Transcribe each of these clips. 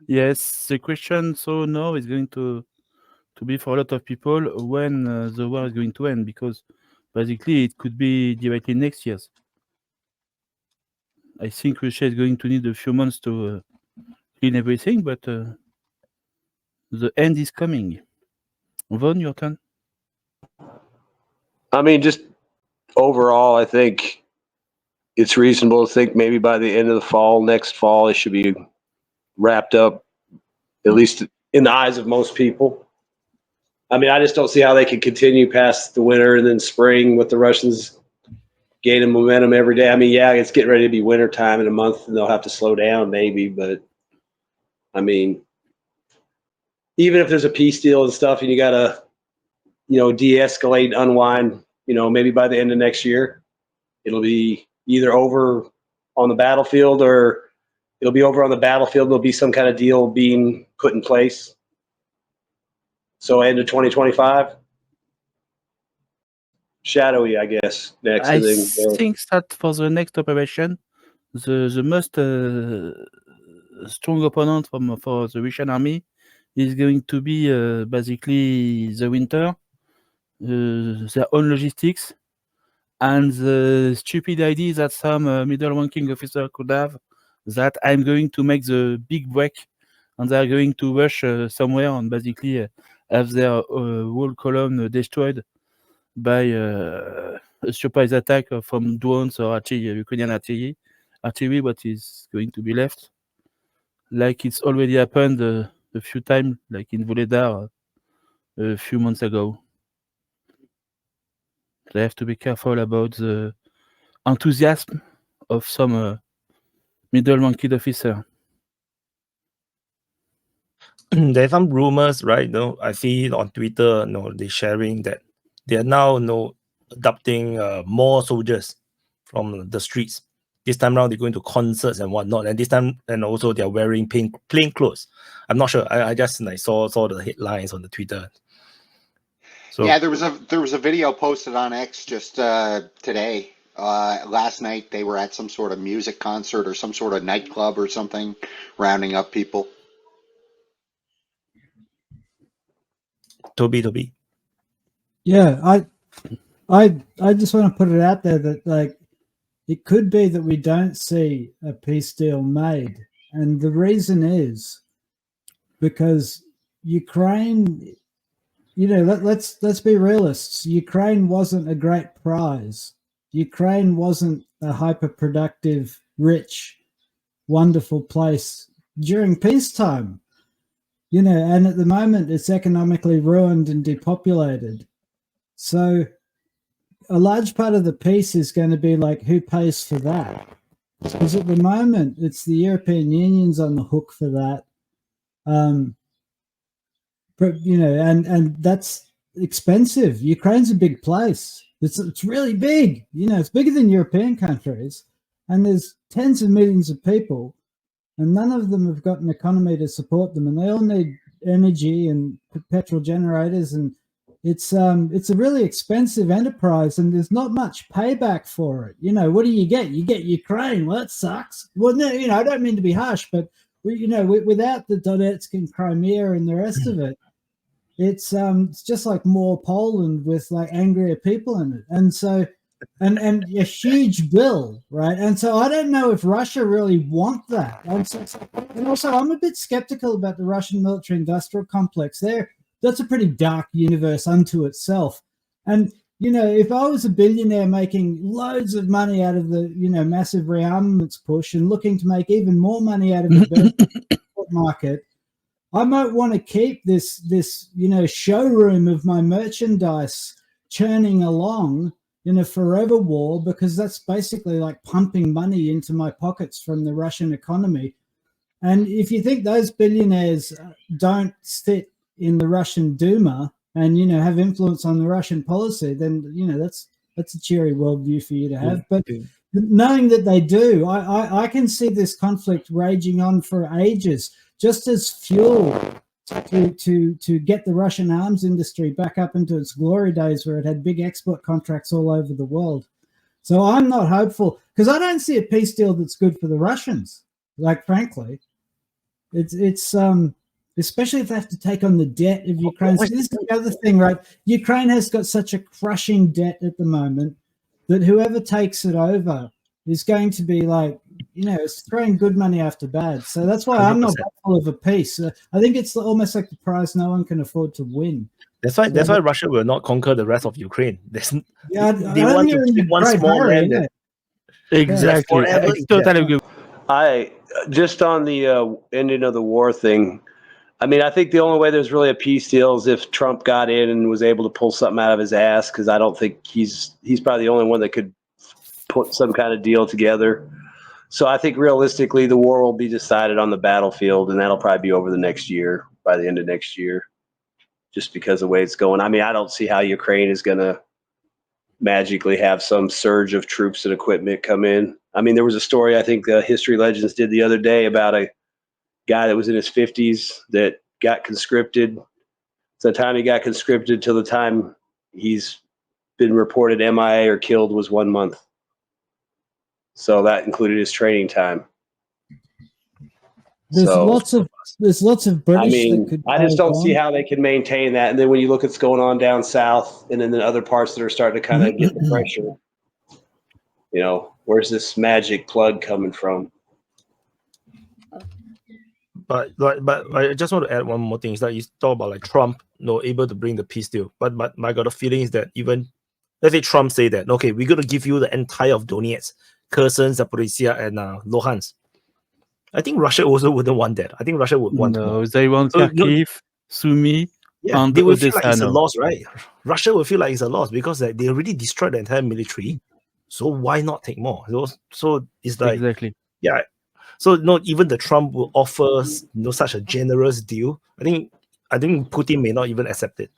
Yes, the question so now is going to be for a lot of people when the war is going to end, because basically it could be directly next year. I think Russia is going to need a few months to clean everything, but the end is coming. Von, your turn. I mean, just overall, I think it's reasonable to think maybe by the end of the fall, next fall, it should be wrapped up, at least in the eyes of most people. I mean, I just don't see how they can continue past the winter and then spring with the Russians gaining momentum every day. I mean, yeah, it's getting ready to be winter time in a month, and they'll have to slow down maybe. But I mean, even if there's a peace deal and stuff, and you got to, de-escalate, unwind, maybe by the end of next year, it'll be either over on the battlefield or it'll be over on the battlefield. There'll be some kind of deal being put in place. So end of 2025. Shadowy, I guess, next. I And then think that for the next operation, the most strong opponent for the Russian army is going to be basically the winter, their own logistics, and the stupid idea that some middle ranking officer could have, that I'm going to make the big break and they're going to rush somewhere and basically have their whole column destroyed by a surprise attack from drones or Ukrainian artillery, what is going to be left. Like it's already happened a few times, like in Volodar a few months ago. They have to be careful about the enthusiasm of some middle-ranked officer. There's some rumors, right? I see on Twitter, they're sharing that they are now adopting more soldiers from the streets. This time around, they're going to concerts and whatnot, and this time, and also they're wearing plain clothes. I'm not sure. I just saw the headlines on the Twitter. So yeah, there was a video posted on X just today. Last night they were at some sort of music concert or some sort of nightclub or something, rounding up people. Toby. Yeah, I just want to put it out there that like it could be that we don't see a peace deal made, and the reason is because Ukraine, let's be realists. Ukraine wasn't a great prize. Ukraine wasn't a hyper-productive, rich, wonderful place during peacetime. And at the moment it's economically ruined and depopulated. So a large part of the peace is going to be like, who pays for that? Because at the moment it's the European Union's on the hook for that. But, and that's expensive. Ukraine's a big place. It's really big. It's bigger than European countries, and there's tens of millions of people, and none of them have got an economy to support them, and they all need energy and petrol generators, and it's a really expensive enterprise, and there's not much payback for it. What do you get? You get Ukraine. Well, that sucks. Well, no, I don't mean to be harsh, but without the Donetsk and Crimea and the rest of it, it's just like more Poland with like angrier people in it, and so and a huge bill, right? And so I don't know if Russia really want that. And also, I'm a bit skeptical about the Russian military-industrial complex. That's a pretty dark universe unto itself. And if I was a billionaire making loads of money out of the massive rearmaments push and looking to make even more money out of the market, I might want to keep this showroom of my merchandise churning along in a forever war, because that's basically like pumping money into my pockets from the Russian economy. And if you think those billionaires don't sit in the Russian Duma and have influence on the Russian policy, then that's a cheery worldview for you to have. But knowing that they do, I can see this conflict raging on for ages, just as fuel to get the Russian arms industry back up into its glory days, where it had big export contracts all over the world. So I'm not hopeful, because I don't see a peace deal that's good for the Russians, like, frankly. It's especially if they have to take on the debt of Ukraine. So this is the other thing, right? Ukraine has got such a crushing debt at the moment that whoever takes it over is going to be like, it's throwing good money after bad. So that's why I'm not full of a peace. I think it's almost like the prize no one can afford to win. That's why Russia will not conquer the rest of Ukraine. They want to keep one small land. Exactly. I totally agree. Just on the ending of the war thing, I mean, I think the only way there's really a peace deal is if Trump got in and was able to pull something out of his ass, because I don't think he's probably the only one that could put some kind of deal together. So I think realistically the war will be decided on the battlefield, and that'll probably be over the next year, by the end of next year, just because of the way it's going. I mean, I don't see how Ukraine is going to magically have some surge of troops and equipment come in. I mean, there was a story I think History Legends did the other day about a guy that was in his 50s that got conscripted. So the time he got conscripted till the time he's been reported MIA or killed was 1 month. So that included his training time. There's lots of British. I mean, I just don't see how they can maintain that. And then when you look at what's going on down south, and then the other parts that are starting to kind of get the pressure, where's this magic plug coming from? But I just want to add one more thing. Is that you talk about like Trump, able to bring the peace deal. But I got a feeling is that even let's say Trump say that, okay, we're gonna give you the entire of Donetsk, Kherson, Zaporizhia, and Luhansk. I think Russia also wouldn't want that. I think Russia would want more. They want Kharkiv, Sumy, and they will feel like Odessa. it's a loss, right? Russia will feel like it's a loss because they already destroyed the entire military. So why not take more? So it's like exactly. Yeah. So not even the Trump will offer such a generous deal. I think Putin may not even accept it.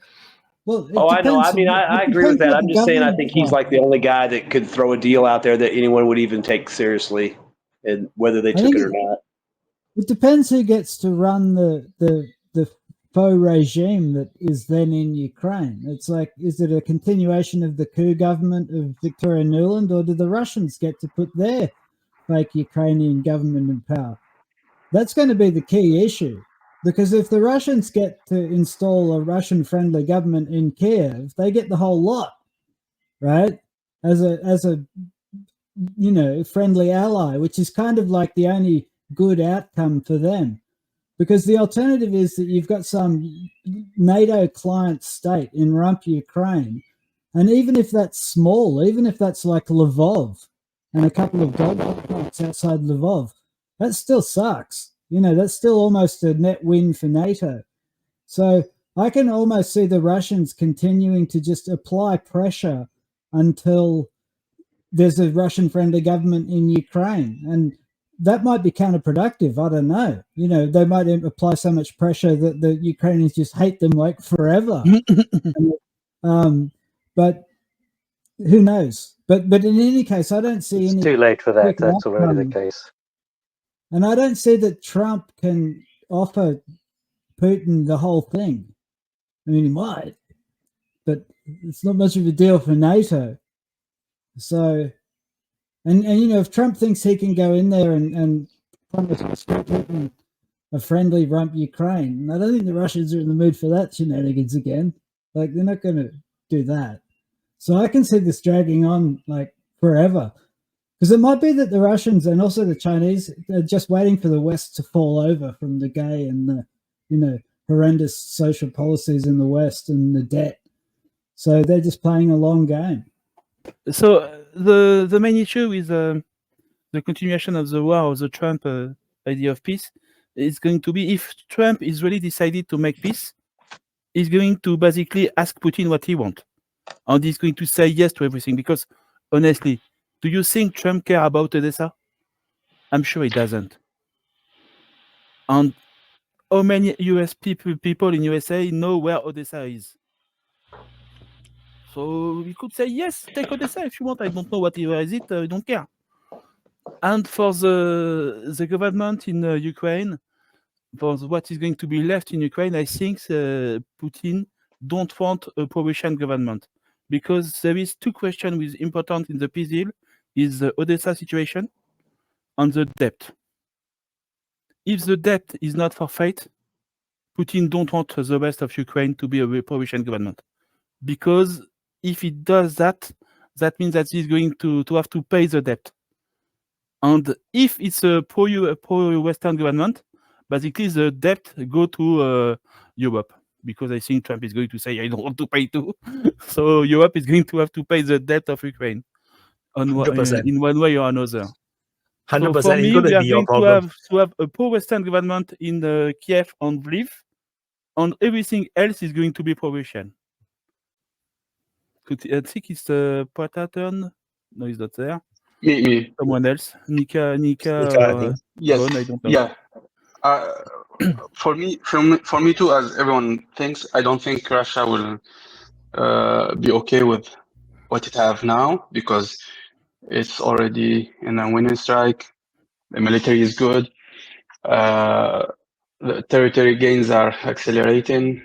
Well, I know. I mean, I agree with that. I'm just saying I think he's like the only guy that could throw a deal out there that anyone would even take seriously, and whether they took it or not. It depends who gets to run the faux regime that is then in Ukraine. It's like, is it a continuation of the coup government of Victoria Nuland, or do the Russians get to put their fake Ukrainian government in power? That's going to be the key issue. Because if the Russians get to install a Russian-friendly government in Kiev, they get the whole lot, right? As a friendly ally, which is kind of like the only good outcome for them. Because the alternative is that you've got some NATO client state in rump Ukraine, and even if that's small, even if that's like Lvov and a couple of dog points outside Lvov, that still sucks. That's still almost a net win for NATO. So I can almost see the Russians continuing to just apply pressure until there's a Russian-friendly government in Ukraine. And that might be counterproductive. I don't know. They might apply so much pressure that the Ukrainians just hate them like forever. But who knows? But in any case, I don't see any. It's too late for that. That's already the case. And I don't see that Trump can offer Putin the whole thing. I mean, he might, but it's not much of a deal for NATO. So, and if Trump thinks he can go in there and promise Putin a friendly rump Ukraine, I don't think the Russians are in the mood for that shenanigans again. Like, they're not going to do that. So I can see this dragging on like forever. Because it might be that the Russians and also the Chinese are just waiting for the West to fall over from the gay and the, horrendous social policies in the West and the debt. So they're just playing a long game. So the main issue is the continuation of the war, of the Trump idea of peace, is going to be, if Trump is really decided to make peace, he's going to basically ask Putin what he wants. And he's going to say yes to everything. Because, honestly, do you think Trump cares about Odessa? I'm sure he doesn't. And how many US people in USA know where Odessa is? So we could say, yes, take Odessa if you want. I don't know where is it. I don't care. And for the government in Ukraine, for what is going to be left in Ukraine, I think Putin don't want a pro-Russian government. Because there is two questions which important in the peace deal, is the Odessa situation and the debt. if the debt is not forfeit, Putin don't want the rest of Ukraine to be a pro-Russian government. Because if he does that, that means that he's going to have to pay the debt. And if it's a pro-Western government, basically the debt go to Europe. Because I think Trump is going to say, I don't want to pay too. So Europe is going to have to pay the debt of Ukraine in one way or another. 100%. So for me, we are going problem. to have a pro-Western government in Kiev and Lviv, and everything else is going to be pro-Russian. I think it's Pata turn. No, he's not there. Me. Someone else. Nika yes. Ron, I don't know. Yeah. For me too, as everyone thinks, I don't think Russia will be okay with what it have now, because it's already in a winning strike. The military is good. The territory gains are accelerating.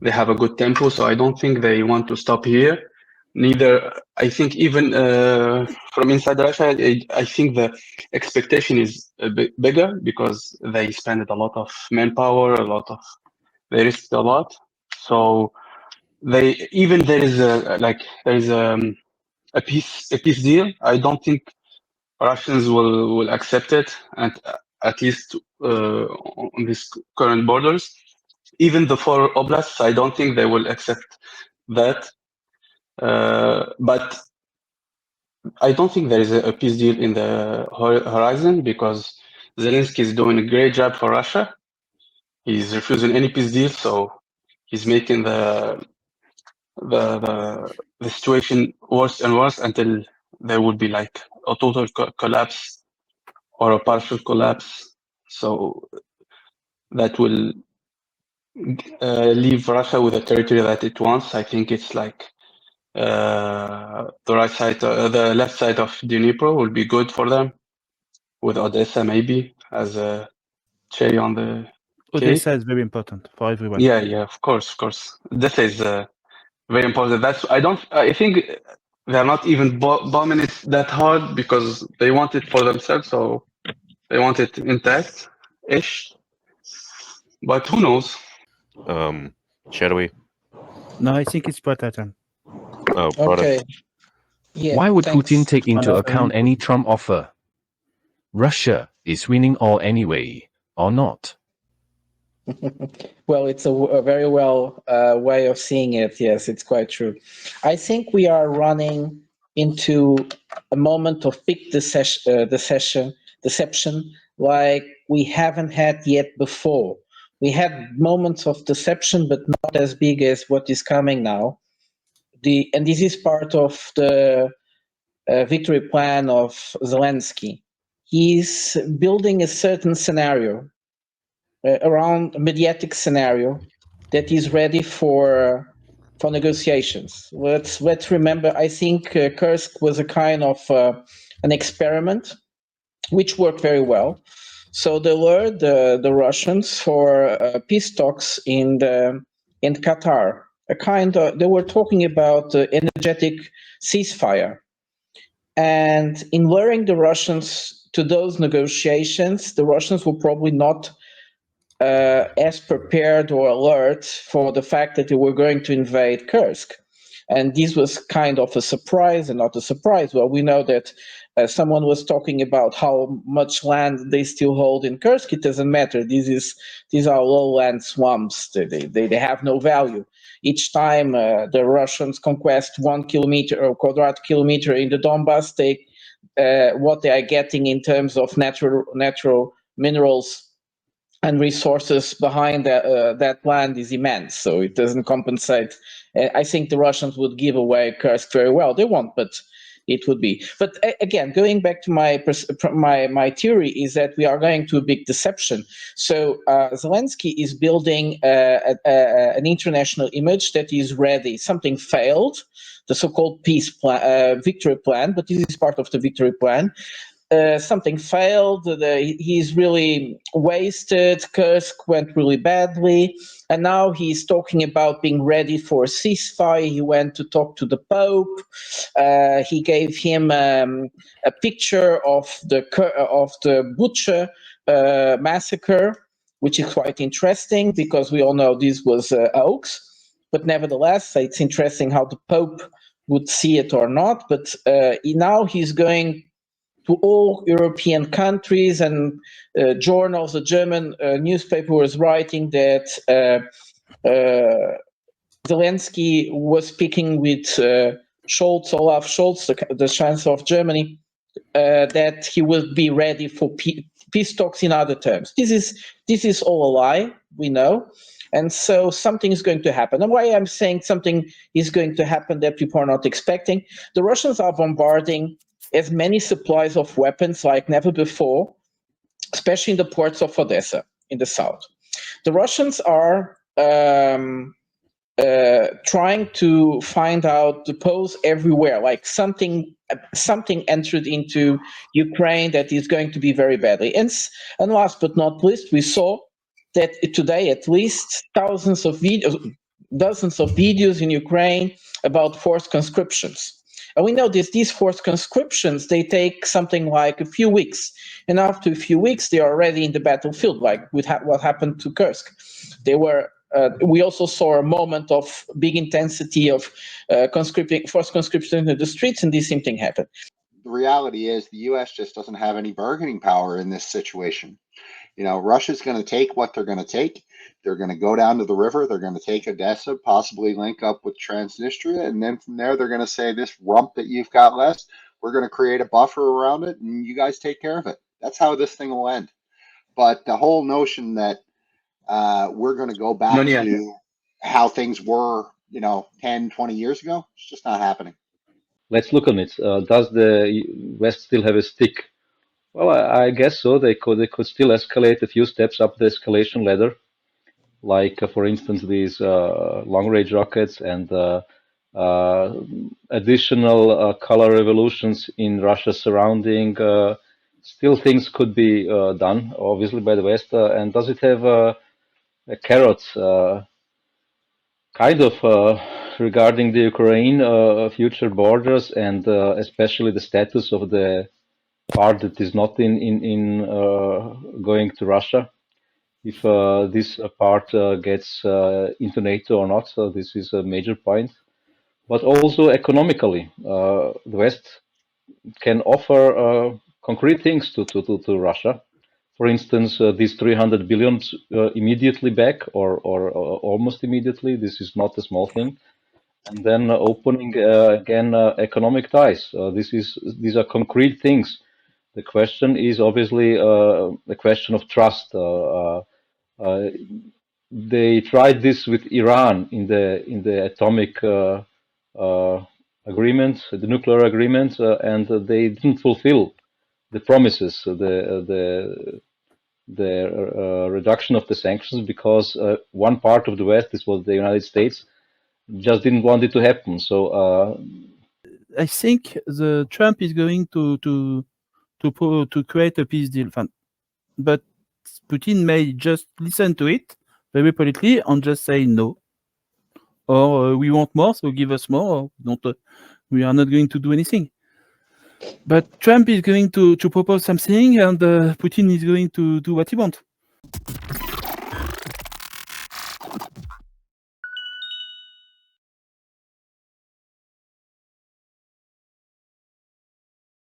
They have a good tempo, so I don't think they want to stop here. Neither, I think even from inside Russia, I think the expectation is a bit bigger, because they spend a lot of manpower, they risked a lot. So there is a peace deal. I don't think Russians will accept it, and at least on these current borders. Even the 4 oblasts, I don't think they will accept that. But I don't think there is a peace deal in the horizon, because Zelensky is doing a great job for Russia. He's refusing any peace deal, so he's making the situation worse and worse until there would be like a total collapse or a partial collapse. So that will leave Russia with a territory that it wants. I think it's like the right side, the left side of Dnipro will be good for them, with Odessa maybe as a cherry on the cake. Odessa is very important for everyone. Yeah, of course. Odessa is very important. I think they're not even bombing it that hard, because they want it for themselves, so they want it intact-ish. But who knows? Shall we? No, I think it's Pata. Oh, Okay. Yeah, Why would thanks. Putin take into account any Trump offer? Russia is winning all anyway, or not? Well, it's a very well way of seeing it. Yes, it's quite true. I think we are running into a moment of big deception like we haven't had yet before. We had moments of deception, but not as big as what is coming now. And this is part of the victory plan of Zelensky. He's building a certain scenario, around a mediatic scenario that is ready for negotiations. Let's remember, I think Kursk was a kind of an experiment, which worked very well. So they lured the Russians for peace talks in Qatar. They were talking about energetic ceasefire. And in luring the Russians to those negotiations, the Russians were probably not as prepared or alert for the fact that they were going to invade Kursk. And this was kind of a surprise and not a surprise. Well, we know that someone was talking about how much land they still hold in Kursk. It doesn't matter. These are lowland swamps. They have no value. Each time the Russians conquest 1 kilometer or quadrat kilometer in the Donbass, what they are getting in terms of natural minerals and resources behind that land is immense, so it doesn't compensate. I think the Russians would give away Kursk very well. They won't, but it would be. But again, going back to my theory is that we are going to a big deception. So Zelensky is building an international image that is ready. Something failed, the so-called peace plan, victory plan, but this is part of the victory plan. Something failed, he's really wasted, Kursk went really badly, and now he's talking about being ready for a ceasefire. He went to talk to the Pope, he gave him a picture of the butcher massacre, which is quite interesting because we all know this was a hoax. But nevertheless, it's interesting how the Pope would see it or not. But now he's going to all European countries, and journals. The German newspaper was writing that Zelensky was speaking with Olaf Scholz, the Chancellor of Germany, that he will be ready for peace talks in other terms. This is all a lie, we know. And so something is going to happen. And why I'm saying something is going to happen that people are not expecting, the Russians are bombarding as many supplies of weapons like never before, especially in the ports of Odessa in the south. The Russians are trying to find out the pose everywhere, like something entered into Ukraine that is going to be very badly. And last but not least, we saw that today at least dozens of videos in Ukraine about forced conscriptions. And we know these forced conscriptions, they take something like a few weeks. And after a few weeks, they are already in the battlefield, like with what happened to Kursk. They were. We also saw a moment of big intensity of forced conscription into the streets, and this same thing happened. The reality is the U.S. just doesn't have any bargaining power in this situation. You know, Russia's going to take what they're going to take. They're going to go down to the river. They're going to take Odessa, possibly link up with Transnistria. And then from there, they're going to say, this rump that you've got left, we're going to create a buffer around it, and you guys take care of it. That's how this thing will end. But the whole notion that we're going to go back to how things were, 10, 20 years ago, it's just not happening. Let's look on it. Does the West still have a stick? Well, I guess so. They could still escalate a few steps up the escalation ladder, like for instance these long-range rockets and additional color revolutions in Russia surrounding. Still, things could be done, obviously, by the West. And does it have a carrot? Kind of regarding the Ukraine future borders and especially the status of the part that is not in going to Russia, if this part gets into NATO or not. So this is a major point. But also economically, the West can offer concrete things to Russia. For instance, these 300 billion immediately back or almost immediately. This is not a small thing. And then opening again economic ties. These are concrete things. The question is obviously the question of trust. They tried this with Iran in the atomic agreement, the nuclear agreement, and they didn't fulfill the promises, the reduction of the sanctions, because one part of the West, this was the United States, just didn't want it to happen. So I think the Trump is going to create a peace deal, but Putin may just listen to it very politely and just say no, or we want more, so give us more. Or we are not going to do anything. But Trump is going to propose something, and Putin is going to do what he wants.